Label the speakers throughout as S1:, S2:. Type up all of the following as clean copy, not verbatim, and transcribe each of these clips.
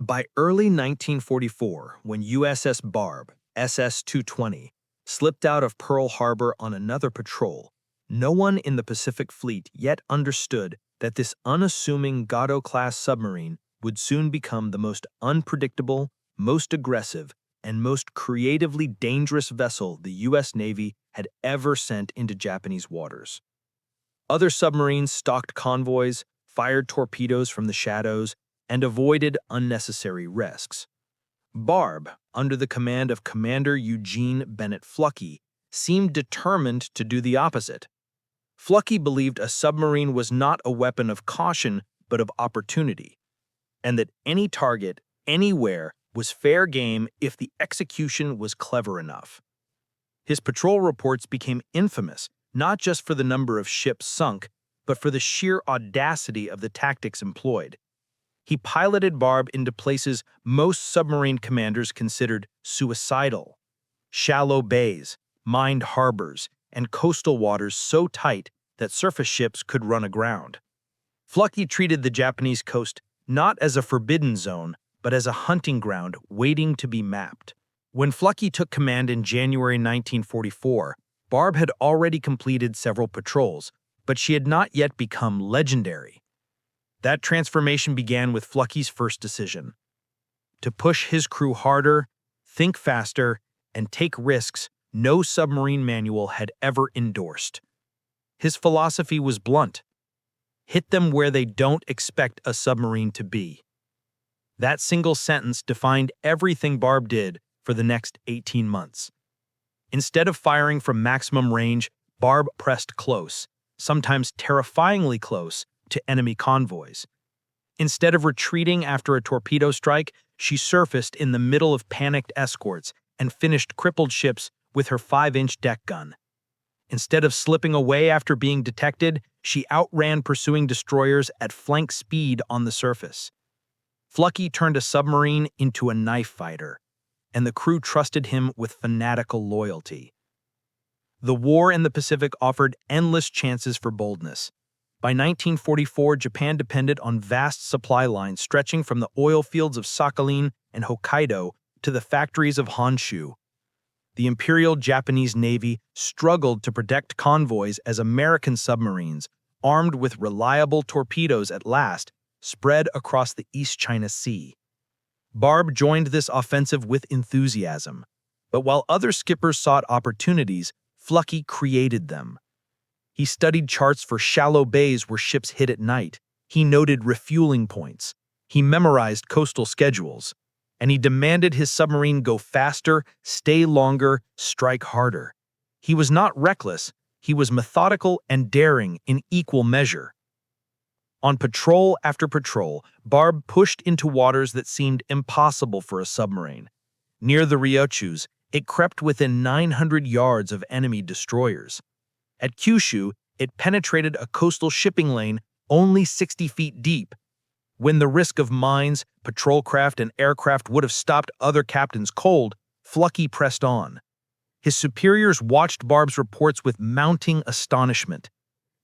S1: By early 1944, when USS Barb, SS-220, slipped out of Pearl Harbor on another patrol, no one in the Pacific Fleet yet understood that this unassuming Gado-class submarine would soon become the most unpredictable, most aggressive, and most creatively dangerous vessel the U.S. Navy had ever sent into Japanese waters. Other submarines stalked convoys, fired torpedoes from the shadows, and avoided unnecessary risks. Barb, under the command of Commander Eugene Bennett Fluckey, seemed determined to do the opposite. Fluckey believed a submarine was not a weapon of caution but of opportunity, and that any target, anywhere, was fair game if the execution was clever enough. His patrol reports became infamous not just for the number of ships sunk, but for the sheer audacity of the tactics employed. He piloted Barb into places most submarine commanders considered suicidal: shallow bays, mined harbors, and coastal waters so tight that surface ships could run aground. Fluckey treated the Japanese coast not as a forbidden zone, but as a hunting ground waiting to be mapped. When Fluckey took command in January 1944, Barb had already completed several patrols, but she had not yet become legendary. That transformation began with Fluckey's first decision: to push his crew harder, think faster, and take risks no submarine manual had ever endorsed. His philosophy was blunt: hit them where they don't expect a submarine to be. That single sentence defined everything Barb did for the next 18 months. Instead of firing from maximum range, Barb pressed close, sometimes terrifyingly close, to enemy convoys. Instead of retreating after a torpedo strike, she surfaced in the middle of panicked escorts and finished crippled ships with her 5-inch deck gun. Instead of slipping away after being detected, she outran pursuing destroyers at flank speed on the surface. Fluckey turned a submarine into a knife fighter, and the crew trusted him with fanatical loyalty. The war in the Pacific offered endless chances for boldness. By 1944, Japan depended on vast supply lines stretching from the oil fields of Sakhalin and Hokkaido to the factories of Honshu. The Imperial Japanese Navy struggled to protect convoys as American submarines, armed with reliable torpedoes at last, spread across the East China Sea. Barb joined this offensive with enthusiasm, but while other skippers sought opportunities, Fluckey created them. He studied charts for shallow bays where ships hid at night. He noted refueling points. He memorized coastal schedules. And he demanded his submarine go faster, stay longer, strike harder. He was not reckless. He was methodical and daring in equal measure. On patrol after patrol, Barb pushed into waters that seemed impossible for a submarine. Near the Ryukyus, it crept within 900 yards of enemy destroyers. At Kyushu, it penetrated a coastal shipping lane only 60 feet deep. When the risk of mines, patrol craft, and aircraft would have stopped other captains cold, Fluckey pressed on. His superiors watched Barb's reports with mounting astonishment.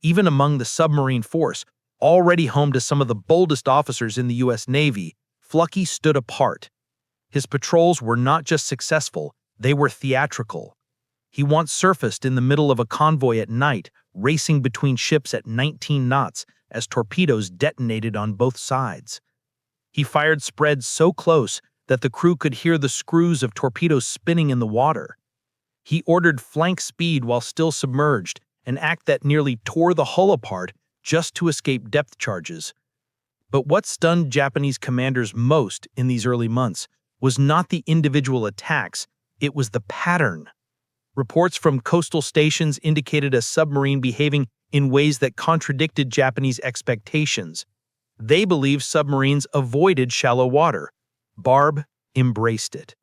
S1: Even among the submarine force, already home to some of the boldest officers in the U.S. Navy, Fluckey stood apart. His patrols were not just successful, they were theatrical. He once surfaced in the middle of a convoy at night, racing between ships at 19 knots as torpedoes detonated on both sides. He fired spreads so close that the crew could hear the screws of torpedoes spinning in the water. He ordered flank speed while still submerged, an act that nearly tore the hull apart just to escape depth charges. But what stunned Japanese commanders most in these early months was not the individual attacks, it was the pattern. Reports from coastal stations indicated a submarine behaving in ways that contradicted Japanese expectations. They believed submarines avoided shallow water. Barb embraced it.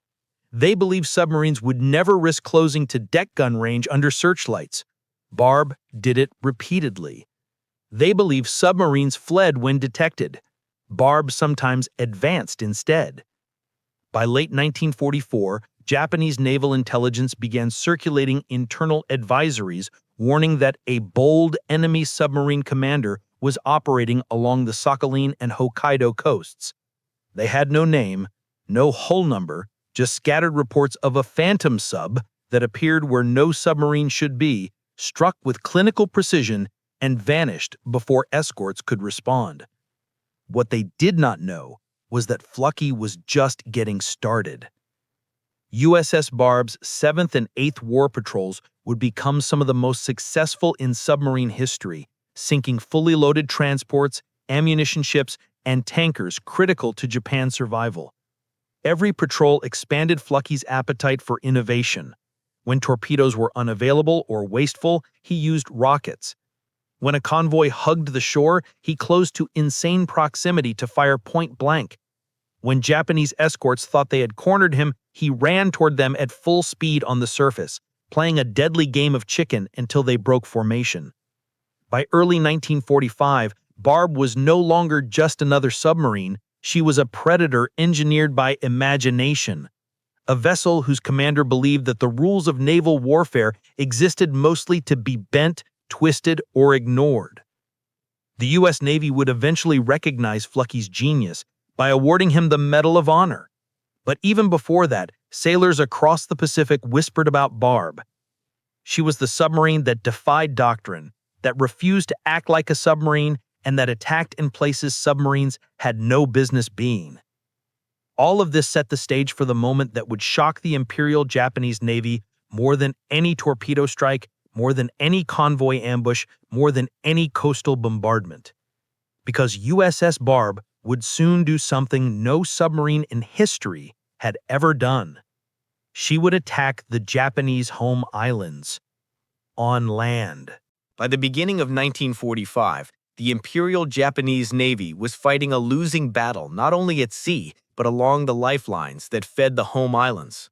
S1: They believed submarines would never risk closing to deck gun range under searchlights. Barb did it repeatedly. They believed submarines fled when detected. Barb sometimes advanced instead. By late 1944, Japanese naval intelligence began circulating internal advisories warning that a bold enemy submarine commander was operating along the Sakhalin and Hokkaido coasts. They had no name, no hull number, just scattered reports of a phantom sub that appeared where no submarine should be, struck with clinical precision, and vanished before escorts could respond. What they did not know was that Flucky was just getting started. USS Barb's 7th and 8th war patrols would become some of the most successful in submarine history, sinking fully loaded transports, ammunition ships, and tankers critical to Japan's survival. Every patrol expanded Flucky's appetite for innovation. When torpedoes were unavailable or wasteful, he used rockets. When a convoy hugged the shore, he closed to insane proximity to fire point blank. When Japanese escorts thought they had cornered him, he ran toward them at full speed on the surface, playing a deadly game of chicken until they broke formation. By early 1945, Barb was no longer just another submarine, she was a predator engineered by imagination. A vessel whose commander believed that the rules of naval warfare existed mostly to be bent, twisted, or ignored. The U.S. Navy would eventually recognize Flucky's genius by awarding him the Medal of Honor. But even before that, sailors across the Pacific whispered about Barb. She was the submarine that defied doctrine, that refused to act like a submarine, and that attacked in places submarines had no business being. All of this set the stage for the moment that would shock the Imperial Japanese Navy more than any torpedo strike, more than any convoy ambush, more than any coastal bombardment. Because USS Barb would soon do something no submarine in history had ever done. She would attack the Japanese home islands on land. By the beginning of 1945, the Imperial Japanese Navy was fighting a losing battle not only at sea, but along the lifelines that fed the home islands.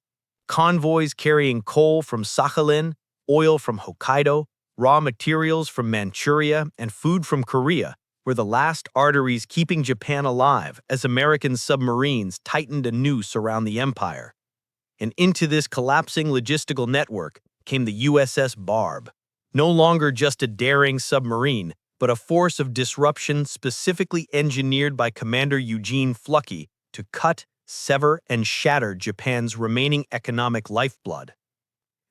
S1: Convoys carrying coal from Sakhalin, oil from Hokkaido, raw materials from Manchuria, and food from Korea were the last arteries keeping Japan alive as American submarines tightened a noose around the empire. And into this collapsing logistical network came the USS Barb, no longer just a daring submarine, but a force of disruption specifically engineered by Commander Eugene Flucky to cut, sever, and shatter Japan's remaining economic lifeblood.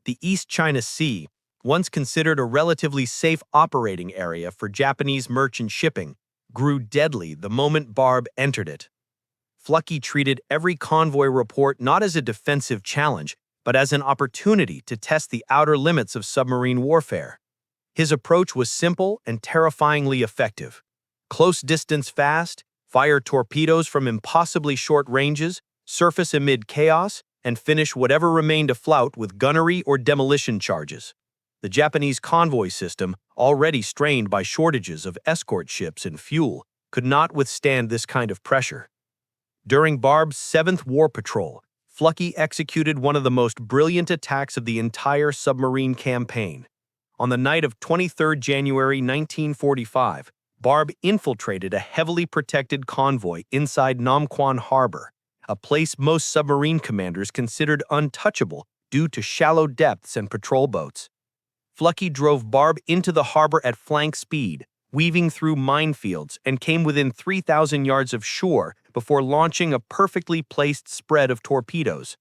S1: The East China Sea, once considered a relatively safe operating area for Japanese merchant shipping, grew deadly the moment Barb entered it. Flucky treated every convoy report not as a defensive challenge, but as an opportunity to test the outer limits of submarine warfare. His approach was simple and terrifyingly effective. Close distance fast, fire torpedoes from impossibly short ranges, surface amid chaos, and finish whatever remained afloat with gunnery or demolition charges. The Japanese convoy system, already strained by shortages of escort ships and fuel, could not withstand this kind of pressure. During Barb's 7th War Patrol, Flucky executed one of the most brilliant attacks of the entire submarine campaign. On the night of 23 January 1945, Barb infiltrated a heavily protected convoy inside Nam Quan Harbor, a place most submarine commanders considered untouchable due to shallow depths and patrol boats. Flucky drove Barb into the harbor at flank speed, weaving through minefields, and came within 3,000 yards of shore before launching a perfectly placed spread of torpedoes.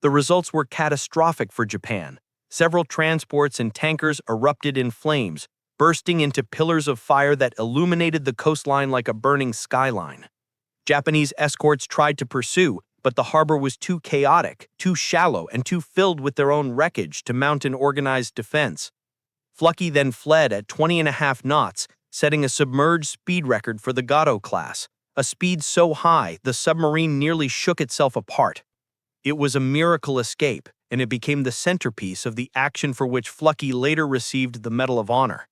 S1: The results were catastrophic for Japan. Several transports and tankers erupted in flames, bursting into pillars of fire that illuminated the coastline like a burning skyline. Japanese escorts tried to pursue, but the harbor was too chaotic, too shallow, and too filled with their own wreckage to mount an organized defense. Flucky then fled at 20.5 knots, setting a submerged speed record for the Gato class, a speed so high the submarine nearly shook itself apart. It was a miracle escape, and it became the centerpiece of the action for which Flucky later received the Medal of Honor.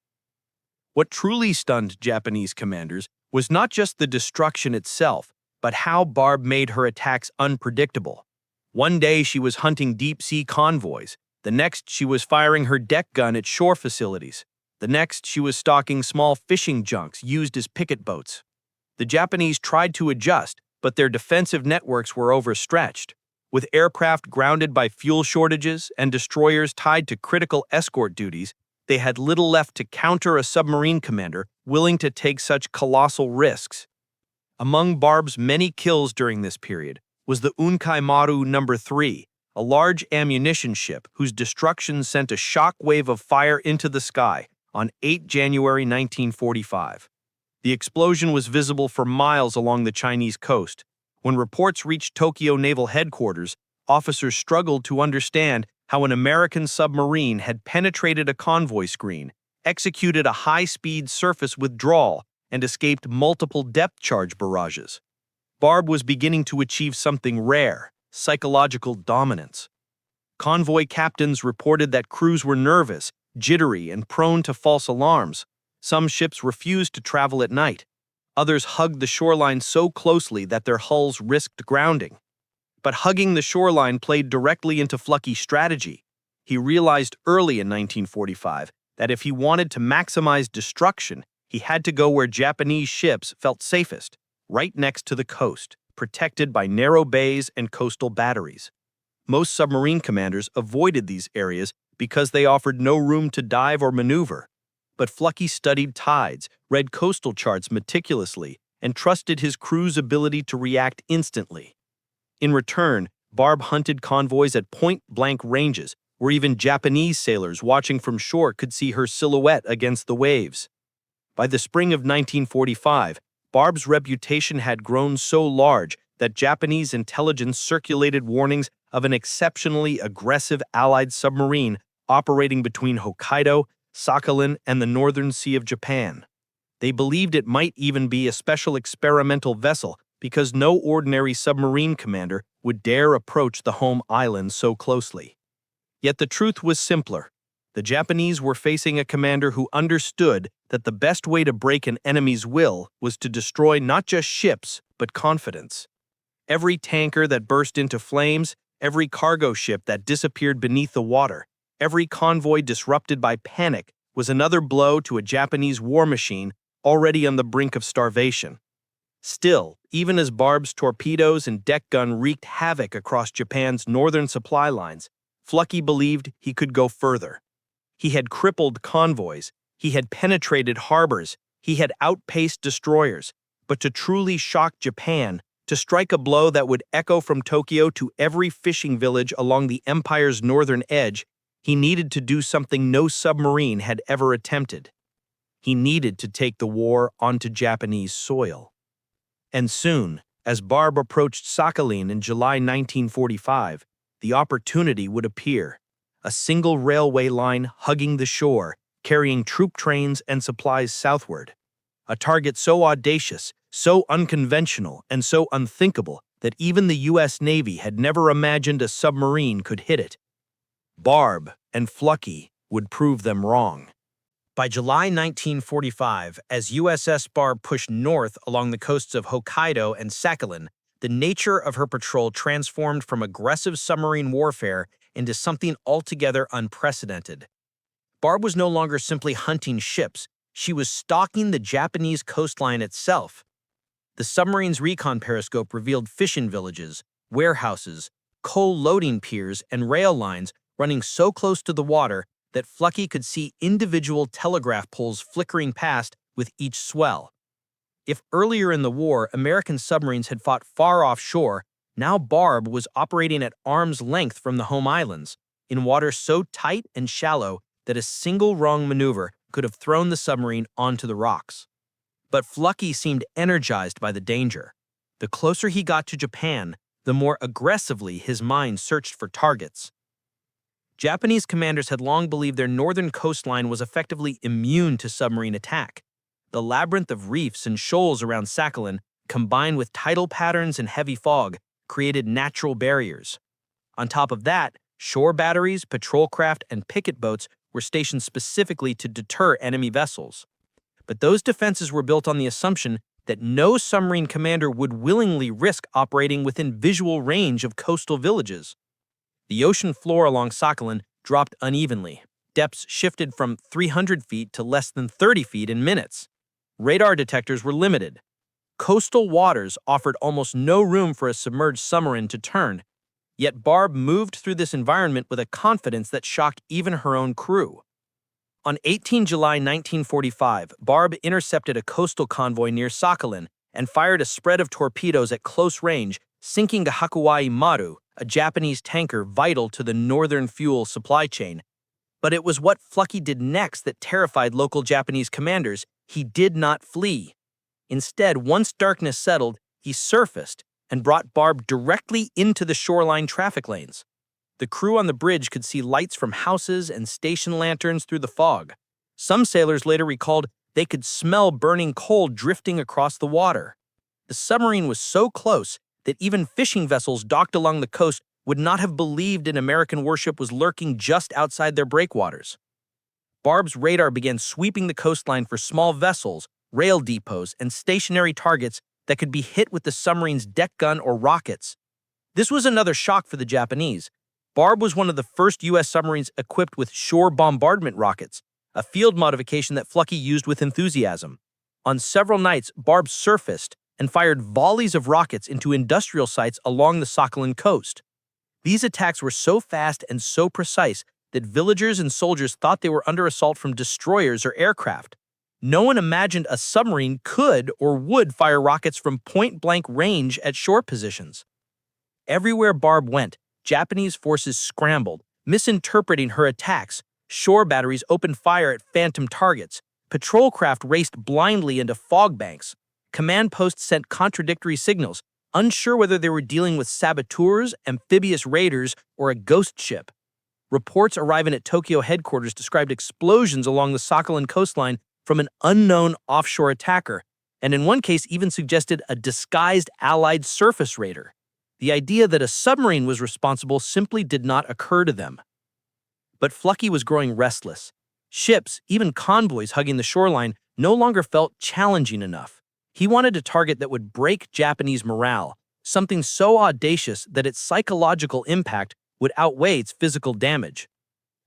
S1: What truly stunned Japanese commanders was not just the destruction itself, but how Barb made her attacks unpredictable. One day she was hunting deep-sea convoys, the next she was firing her deck gun at shore facilities, the next she was stalking small fishing junks used as picket boats. The Japanese tried to adjust, but their defensive networks were overstretched. With aircraft grounded by fuel shortages and destroyers tied to critical escort duties, they had little left to counter a submarine commander willing to take such colossal risks. Among Barb's many kills during this period was the Unkaimaru No. 3, a large ammunition ship whose destruction sent a shock wave of fire into the sky on 8 January 1945. The explosion was visible for miles along the Chinese coast. When reports reached Tokyo Naval Headquarters, officers struggled to understand how an American submarine had penetrated a convoy screen, executed a high-speed surface withdrawal, and escaped multiple depth charge barrages. Barb was beginning to achieve something rare: psychological dominance. Convoy captains reported that crews were nervous, jittery, and prone to false alarms. Some ships refused to travel at night. Others hugged the shoreline so closely that their hulls risked grounding. But hugging the shoreline played directly into Flucky's strategy. He realized early in 1945 that if he wanted to maximize destruction, he had to go where Japanese ships felt safest, right next to the coast, protected by narrow bays and coastal batteries. Most submarine commanders avoided these areas because they offered no room to dive or maneuver. But Flucky studied tides, read coastal charts meticulously, and trusted his crew's ability to react instantly. In return, Barb hunted convoys at point-blank ranges, where even Japanese sailors watching from shore could see her silhouette against the waves. By the spring of 1945, Barb's reputation had grown so large that Japanese intelligence circulated warnings of an exceptionally aggressive Allied submarine operating between Hokkaido, Sakhalin, and the Northern Sea of Japan. They believed it might even be a special experimental vessel because no ordinary submarine commander would dare approach the home island so closely. Yet the truth was simpler. The Japanese were facing a commander who understood that the best way to break an enemy's will was to destroy not just ships, but confidence. Every tanker that burst into flames, every cargo ship that disappeared beneath the water, every convoy disrupted by panic was another blow to a Japanese war machine already on the brink of starvation. Still, even as Barb's torpedoes and deck gun wreaked havoc across Japan's northern supply lines, Flucky believed he could go further. He had crippled convoys, he had penetrated harbors, he had outpaced destroyers, but to truly shock Japan, to strike a blow that would echo from Tokyo to every fishing village along the empire's northern edge, he needed to do something no submarine had ever attempted. He needed to take the war onto Japanese soil. And soon, as Barb approached Sakhalin in July 1945, the opportunity would appear. A single railway line hugging the shore, carrying troop trains and supplies southward. A target so audacious, so unconventional, and so unthinkable that even the U.S. Navy had never imagined a submarine could hit it. Barb and Flucky would prove them wrong. By July 1945, as USS Barb pushed north along the coasts of Hokkaido and Sakhalin, the nature of her patrol transformed from aggressive submarine warfare into something altogether unprecedented. Barb was no longer simply hunting ships, she was stalking the Japanese coastline itself. The submarine's Recon periscope revealed fishing villages, warehouses, coal loading piers, and rail lines running so close to the water that Flucky could see individual telegraph poles flickering past with each swell. If earlier in the war American submarines had fought far offshore, now Barb was operating at arm's length from the home islands, in water so tight and shallow that a single wrong maneuver could have thrown the submarine onto the rocks. But Flucky seemed energized by the danger. The closer he got to Japan, the more aggressively his mind searched for targets. Japanese commanders had long believed their northern coastline was effectively immune to submarine attack. The labyrinth of reefs and shoals around Sakhalin, combined with tidal patterns and heavy fog, created natural barriers. On top of that, shore batteries, patrol craft, and picket boats were stationed specifically to deter enemy vessels. But those defenses were built on the assumption that no submarine commander would willingly risk operating within visual range of coastal villages. The ocean floor along Sakhalin dropped unevenly. Depths shifted from 300 feet to less than 30 feet in minutes. Radar detectors were limited. Coastal waters offered almost no room for a submerged submarine to turn. Yet Barb moved through this environment with a confidence that shocked even her own crew. On 18 July 1945, Barb intercepted a coastal convoy near Sakhalin and fired a spread of torpedoes at close range, sinking the Hakuai Maru, a Japanese tanker vital to the northern fuel supply chain. But it was what Flucky did next that terrified local Japanese commanders. He did not flee. Instead, once darkness settled, he surfaced and brought Barb directly into the shoreline traffic lanes. The crew on the bridge could see lights from houses and station lanterns through the fog. Some sailors later recalled they could smell burning coal drifting across the water. The submarine was so close that even fishing vessels docked along the coast would not have believed an American warship was lurking just outside their breakwaters. Barb's radar began sweeping the coastline for small vessels, rail depots, and stationary targets that could be hit with the submarine's deck gun or rockets. This was another shock for the Japanese. Barb was one of the first U.S. submarines equipped with shore bombardment rockets, a field modification that Flucky used with enthusiasm. On several nights, Barb surfaced and fired volleys of rockets into industrial sites along the Sakhalin coast. These attacks were so fast and so precise that villagers and soldiers thought they were under assault from destroyers or aircraft. No one imagined a submarine could or would fire rockets from point-blank range at shore positions. Everywhere Barb went, Japanese forces scrambled, misinterpreting her attacks. Shore batteries opened fire at phantom targets. Patrol craft raced blindly into fog banks. Command posts sent contradictory signals, unsure whether they were dealing with saboteurs, amphibious raiders, or a ghost ship. Reports arriving at Tokyo headquarters described explosions along the Sakhalin coastline from an unknown offshore attacker, and in one case even suggested a disguised Allied surface raider. The idea that a submarine was responsible simply did not occur to them. But Flucky was growing restless. Ships, even convoys hugging the shoreline, no longer felt challenging enough. He wanted a target that would break Japanese morale, something so audacious that its psychological impact would outweigh its physical damage.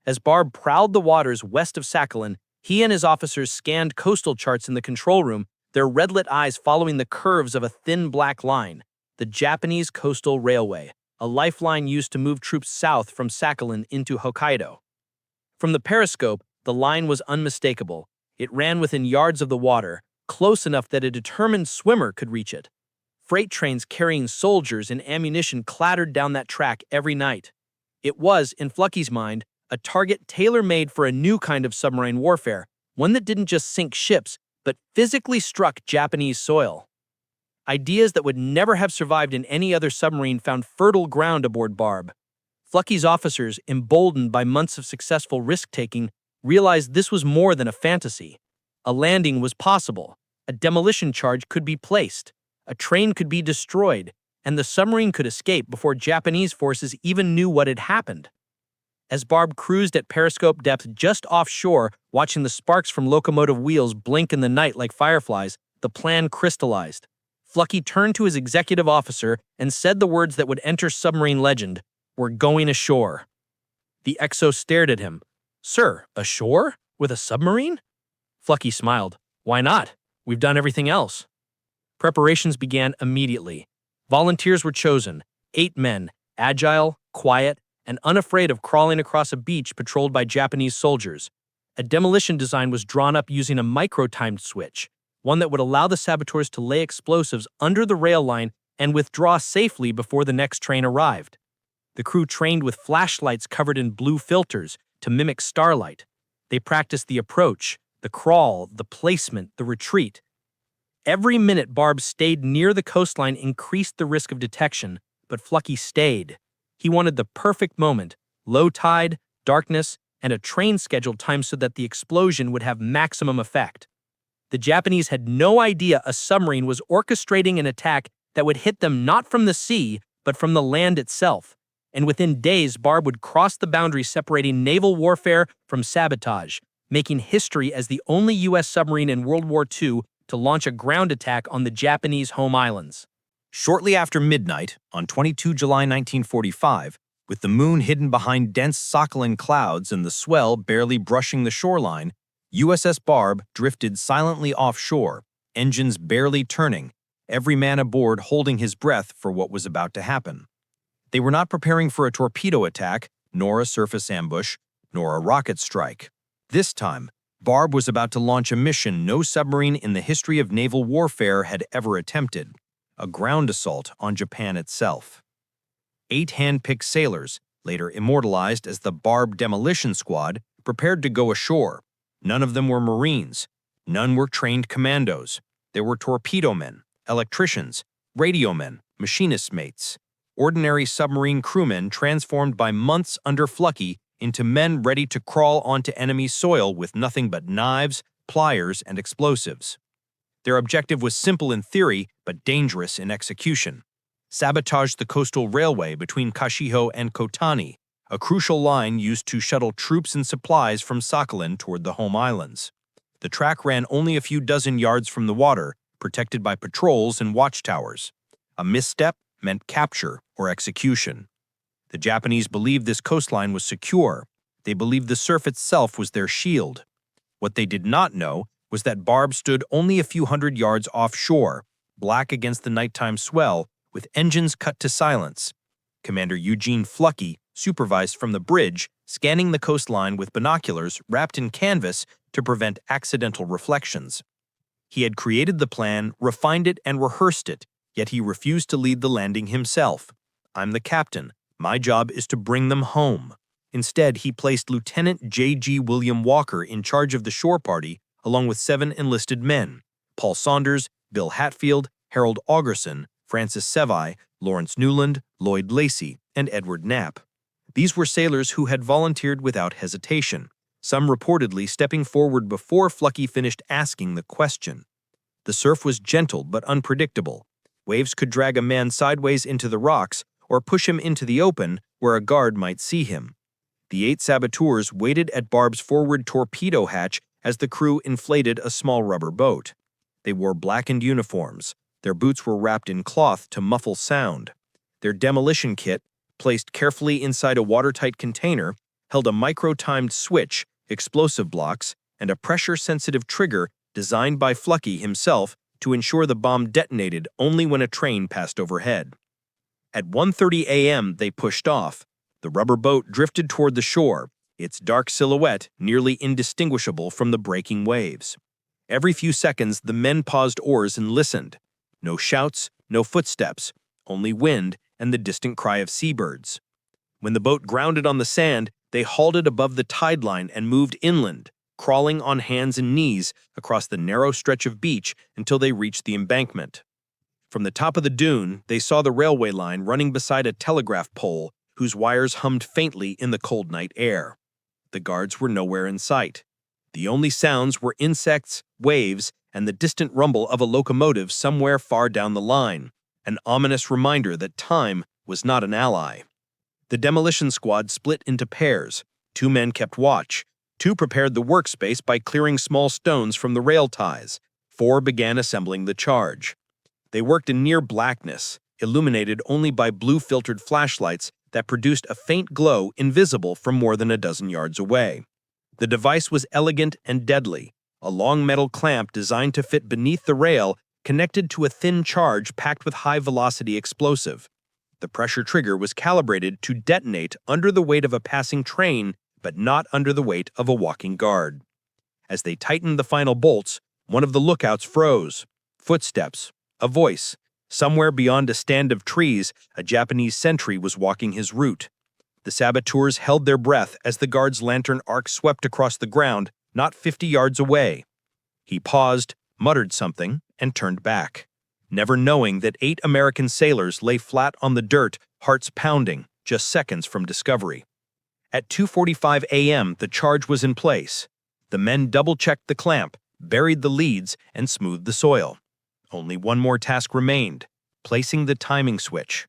S1: As Barb prowled the waters west of Sakhalin, he and his officers scanned coastal charts in the control room, their red-lit eyes following the curves of a thin black line, the Japanese Coastal Railway, a lifeline used to move troops south from Sakhalin into Hokkaido. From the periscope, the line was unmistakable. It ran within yards of the water, close enough that a determined swimmer could reach it. Freight trains carrying soldiers and ammunition clattered down that track every night. It was, in Flucky's mind, a target tailor-made for a new kind of submarine warfare, one that didn't just sink ships, but physically struck Japanese soil. Ideas that would never have survived in any other submarine found fertile ground aboard Barb. Flucky's officers, emboldened by months of successful risk-taking, realized this was more than a fantasy. A landing was possible, a demolition charge could be placed, a train could be destroyed, and the submarine could escape before Japanese forces even knew what had happened. As Barb cruised at periscope depth just offshore, watching the sparks from locomotive wheels blink in the night like fireflies, the plan crystallized. Flucky turned to his executive officer and said the words that would enter submarine legend, "We're going ashore." The XO stared at him. "Sir, ashore? With a submarine?" Flucky smiled. "Why not? We've done everything else." Preparations began immediately. Volunteers were chosen, 8 men, agile, quiet, and unafraid of crawling across a beach patrolled by Japanese soldiers. A demolition design was drawn up using a micro-timed switch, one that would allow the saboteurs to lay explosives under the rail line and withdraw safely before the next train arrived. The crew trained with flashlights covered in blue filters to mimic starlight. They practiced the approach, the crawl, the placement, the retreat. Every minute Barb stayed near the coastline increased the risk of detection, but Flucky stayed. He wanted the perfect moment, low tide, darkness, and a train schedule timed so that the explosion would have maximum effect. The Japanese had no idea a submarine was orchestrating an attack that would hit them not from the sea, but from the land itself. And within days, Barb would cross the boundary separating naval warfare from sabotage, making history as the only U.S. submarine in World War II to launch a ground attack on the Japanese home islands.
S2: Shortly after midnight, on 22 July 1945, with the moon hidden behind dense Sakhalin clouds and the swell barely brushing the shoreline, USS Barb drifted silently offshore, engines barely turning, every man aboard holding his breath for what was about to happen. They were not preparing for a torpedo attack, nor a surface ambush, nor a rocket strike. This time, Barb was about to launch a mission no submarine in the history of naval warfare had ever attempted, a ground assault on Japan itself. 8 hand-picked sailors, later immortalized as the Barb Demolition Squad, prepared to go ashore. None of them were Marines. None were trained commandos. There were torpedo men, electricians, radio men, machinist mates, ordinary submarine crewmen transformed by months under Flucky into men ready to crawl onto enemy soil with nothing but knives, pliers, and explosives. Their objective was simple in theory, but dangerous in execution. Sabotage the coastal railway between Kashiho and Kotani, a crucial line used to shuttle troops and supplies from Sakhalin toward the home islands. The track ran only a few dozen yards from the water, protected by patrols and watchtowers. A misstep meant capture or execution. The Japanese believed this coastline was secure. They believed the surf itself was their shield. What they did not know was that Barb stood only a few hundred yards offshore, black against the nighttime swell, with engines cut to silence. Commander Eugene Flucky supervised from the bridge, scanning the coastline with binoculars wrapped in canvas to prevent accidental reflections. He had created the plan, refined it, and rehearsed it, yet he refused to lead the landing himself. "I'm the captain. My job is to bring them home." Instead, he placed Lieutenant J.G. William Walker in charge of the shore party, along with 7 enlisted men: Paul Saunders, Bill Hatfield, Harold Augerson, Francis Sevai, Lawrence Newland, Lloyd Lacey, and Edward Knapp. These were sailors who had volunteered without hesitation, some reportedly stepping forward before Flucky finished asking the question. The surf was gentle but unpredictable. Waves could drag a man sideways into the rocks or push him into the open where a guard might see him. The 8 saboteurs waited at Barb's forward torpedo hatch as the crew inflated a small rubber boat. They wore blackened uniforms. Their boots were wrapped in cloth to muffle sound. Their demolition kit, placed carefully inside a watertight container, held a micro-timed switch, explosive blocks, and a pressure-sensitive trigger designed by Flucky himself to ensure the bomb detonated only when a train passed overhead. At 1:30 a.m., they pushed off. The rubber boat drifted toward the shore, its dark silhouette nearly indistinguishable from the breaking waves. Every few seconds, the men paused oars and listened. No shouts, no footsteps, only wind and the distant cry of seabirds. When the boat grounded on the sand, they halted above the tide line and moved inland, crawling on hands and knees across the narrow stretch of beach until they reached the embankment. From the top of the dune, they saw the railway line running beside a telegraph pole whose wires hummed faintly in the cold night air. The guards were nowhere in sight. The only sounds were insects, waves, and the distant rumble of a locomotive somewhere far down the line, an ominous reminder that time was not an ally. The demolition squad split into pairs. 2 men kept watch. 2 prepared the workspace by clearing small stones from the rail ties. 4 began assembling the charge. They worked in near blackness, illuminated only by blue-filtered flashlights that produced a faint glow invisible from more than a dozen yards away. The device was elegant and deadly, a long metal clamp designed to fit beneath the rail connected to a thin charge packed with high-velocity explosive. The pressure trigger was calibrated to detonate under the weight of a passing train, but not under the weight of a walking guard. As they tightened the final bolts, one of the lookouts froze. Footsteps, a voice. Somewhere beyond a stand of trees, a Japanese sentry was walking his route. The saboteurs held their breath as the guard's lantern arc swept across the ground, not 50 yards away. He paused, muttered something, and turned back, never knowing that 8 American sailors lay flat on the dirt, hearts pounding, just seconds from discovery. At 2:45 a.m., the charge was in place. The men double-checked the clamp, buried the leads, and smoothed the soil. Only one more task remained: placing the timing switch.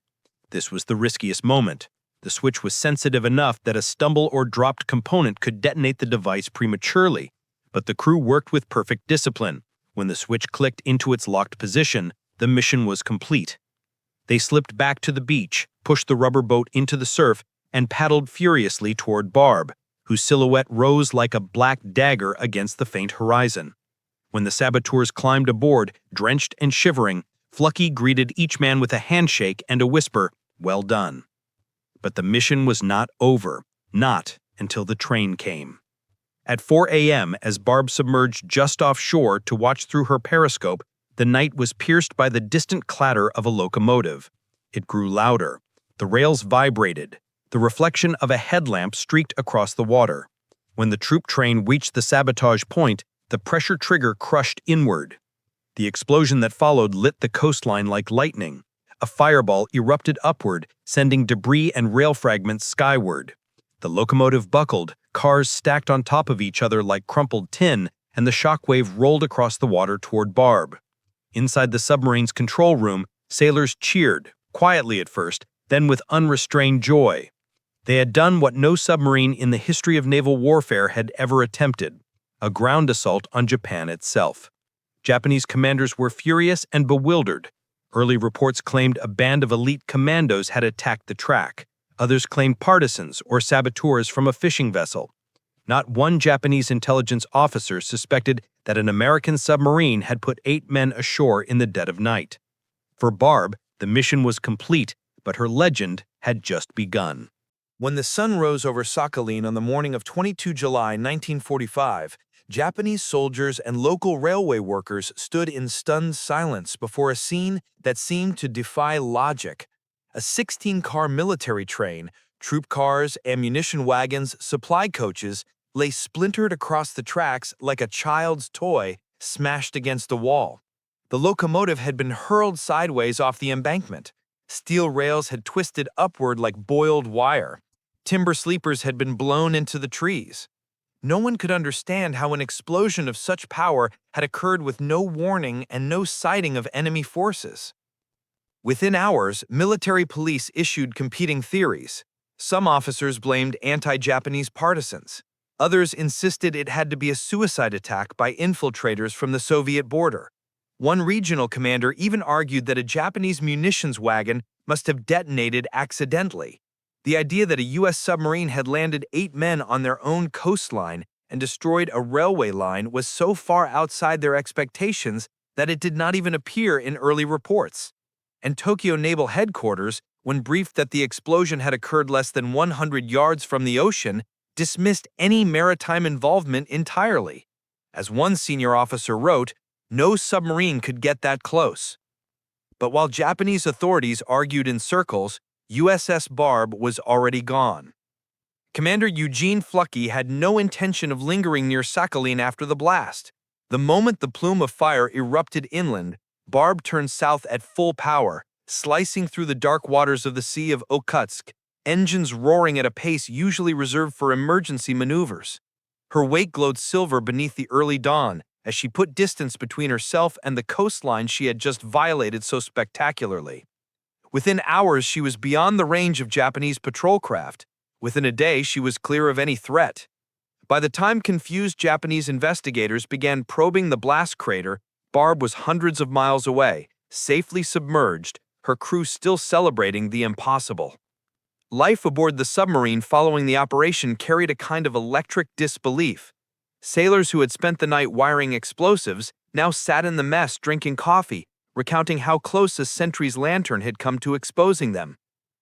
S2: This was the riskiest moment. The switch was sensitive enough that a stumble or dropped component could detonate the device prematurely, but the crew worked with perfect discipline. When the switch clicked into its locked position, the mission was complete. They slipped back to the beach, pushed the rubber boat into the surf, and paddled furiously toward Barb, whose silhouette rose like a black dagger against the faint horizon. When the saboteurs climbed aboard, drenched and shivering, Flucky greeted each man with a handshake and a whisper, "Well done." But the mission was not over, not until the train came. At 4 a.m., as Barb submerged just offshore to watch through her periscope, the night was pierced by the distant clatter of a locomotive. It grew louder. The rails vibrated. The reflection of a headlamp streaked across the water. When the troop train reached the sabotage point, the pressure trigger crushed inward. The explosion that followed lit the coastline like lightning. A fireball erupted upward, sending debris and rail fragments skyward. The locomotive buckled, cars stacked on top of each other like crumpled tin, and the shockwave rolled across the water toward Barb. Inside the submarine's control room, sailors cheered, quietly at first, then with unrestrained joy. They had done what no submarine in the history of naval warfare had ever attempted: a ground assault on Japan itself. Japanese commanders were furious and bewildered. Early reports claimed a band of elite commandos had attacked the track. Others claimed partisans or saboteurs from a fishing vessel. Not one Japanese intelligence officer suspected that an American submarine had put 8 men ashore in the dead of night. For Barb, the mission was complete, but her legend had just begun. When the sun rose over Sakhalin on the morning of 22 July 1945, Japanese soldiers and local railway workers stood in stunned silence before a scene that seemed to defy logic. A 16-car military train, troop cars, ammunition wagons, supply coaches, lay splintered across the tracks like a child's toy smashed against the wall. The locomotive had been hurled sideways off the embankment. Steel rails had twisted upward like boiled wire. Timber sleepers had been blown into the trees. No one could understand how an explosion of such power had occurred with no warning and no sighting of enemy forces. Within hours, military police issued competing theories. Some officers blamed anti-Japanese partisans. Others insisted it had to be a suicide attack by infiltrators from the Soviet border. One regional commander even argued that a Japanese munitions wagon must have detonated accidentally. The idea that a U.S. submarine had landed 8 men on their own coastline and destroyed a railway line was so far outside their expectations that it did not even appear in early reports. And Tokyo Naval Headquarters, when briefed that the explosion had occurred less than 100 yards from the ocean, dismissed any maritime involvement entirely. As one senior officer wrote, "No submarine could get that close." But while Japanese authorities argued in circles, USS Barb was already gone. Commander Eugene Fluckey had no intention of lingering near Sakhalin after the blast. The moment the plume of fire erupted inland, Barb turned south at full power, slicing through the dark waters of the Sea of Okhotsk, engines roaring at a pace usually reserved for emergency maneuvers. Her wake glowed silver beneath the early dawn as she put distance between herself and the coastline she had just violated so spectacularly. Within hours, she was beyond the range of Japanese patrol craft. Within a day, she was clear of any threat. By the time confused Japanese investigators began probing the blast crater, Barb was hundreds of miles away, safely submerged, her crew still celebrating the impossible. Life aboard the submarine following the operation carried a kind of electric disbelief. Sailors who had spent the night wiring explosives now sat in the mess drinking coffee, recounting how close a sentry's lantern had come to exposing them.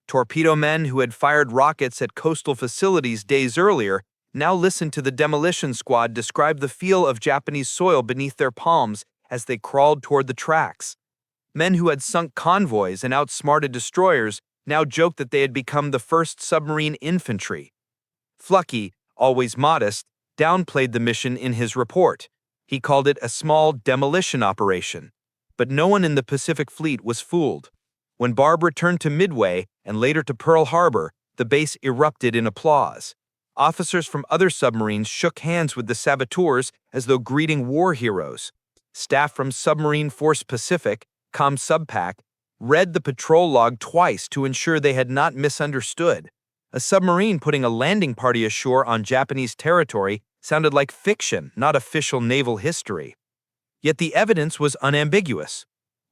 S2: Torpedo men who had fired rockets at coastal facilities days earlier now listened to the demolition squad describe the feel of Japanese soil beneath their palms as they crawled toward the tracks. Men who had sunk convoys and outsmarted destroyers now joked that they had become the first submarine infantry. Fluckey, always modest, downplayed the mission in his report. He called it a small demolition operation. But no one in the Pacific Fleet was fooled. When Barb returned to Midway and later to Pearl Harbor, the base erupted in applause. Officers from other submarines shook hands with the saboteurs as though greeting war heroes. Staff from Submarine Force Pacific, ComSubPac, read the patrol log twice to ensure they had not misunderstood. A submarine putting a landing party ashore on Japanese territory sounded like fiction, not official naval history. Yet the evidence was unambiguous.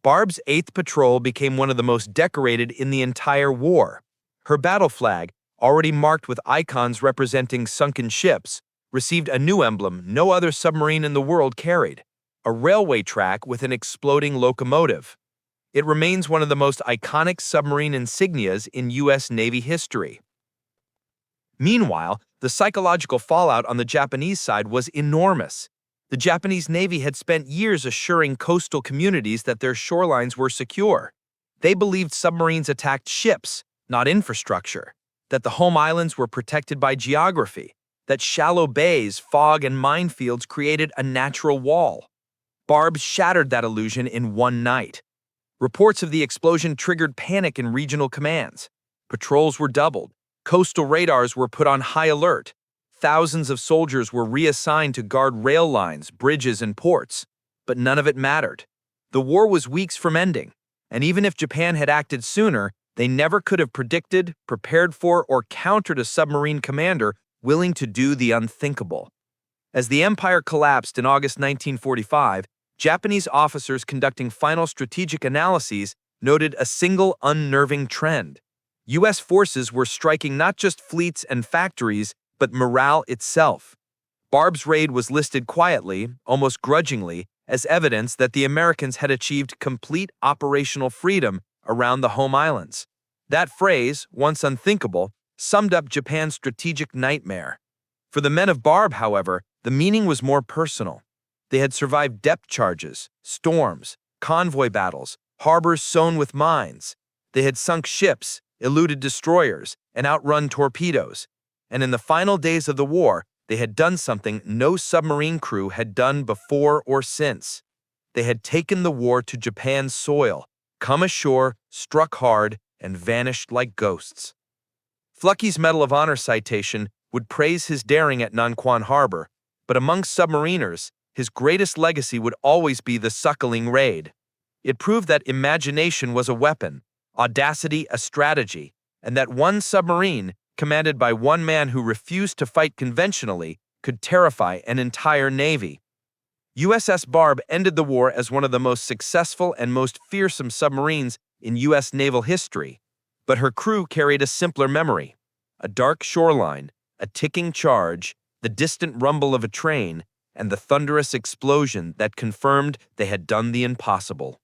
S2: Barb's 8th Patrol became one of the most decorated in the entire war. Her battle flag, already marked with icons representing sunken ships, received a new emblem no other submarine in the world carried: a railway track with an exploding locomotive. It remains one of the most iconic submarine insignias in U.S. Navy history.
S3: Meanwhile, the psychological fallout on the Japanese side was enormous. The Japanese Navy had spent years assuring coastal communities that their shorelines were secure. They believed submarines attacked ships, not infrastructure, that the home islands were protected by geography, that shallow bays, fog, and minefields created a natural wall. Barb shattered that illusion in one night. Reports of the explosion triggered panic in regional commands. Patrols were doubled. Coastal radars were put on high alert. Thousands of soldiers were reassigned to guard rail lines, bridges, and ports. But none of it mattered. The war was weeks from ending, and even if Japan had acted sooner, they never could have predicted, prepared for, or countered a submarine commander willing to do the unthinkable. As the empire collapsed in August 1945, Japanese officers conducting final strategic analyses noted a single unnerving trend. U.S. forces were striking not just fleets and factories, but morale itself. Barb's raid was listed quietly, almost grudgingly, as evidence that the Americans had achieved complete operational freedom around the home islands. That phrase, once unthinkable, summed up Japan's strategic nightmare. For the men of Barb, however, the meaning was more personal. They had survived depth charges, storms, convoy battles, harbors sown with mines. They had sunk ships, eluded destroyers, and outrun torpedoes. And in the final days of the war, they had done something no submarine crew had done before or since. They had taken the war to Japan's soil, come ashore, struck hard, and vanished like ghosts. Flucky's Medal of Honor citation would praise his daring at Nanquan Harbor, but among submariners, his greatest legacy would always be the Suckling Raid. It proved that imagination was a weapon, audacity a strategy, and that one submarine, commanded by one man who refused to fight conventionally, could terrify an entire navy. USS Barb ended the war as one of the most successful and most fearsome submarines in U.S. naval history, but her crew carried a simpler memory: a dark shoreline, a ticking charge, the distant rumble of a train, and the thunderous explosion that confirmed they had done the impossible.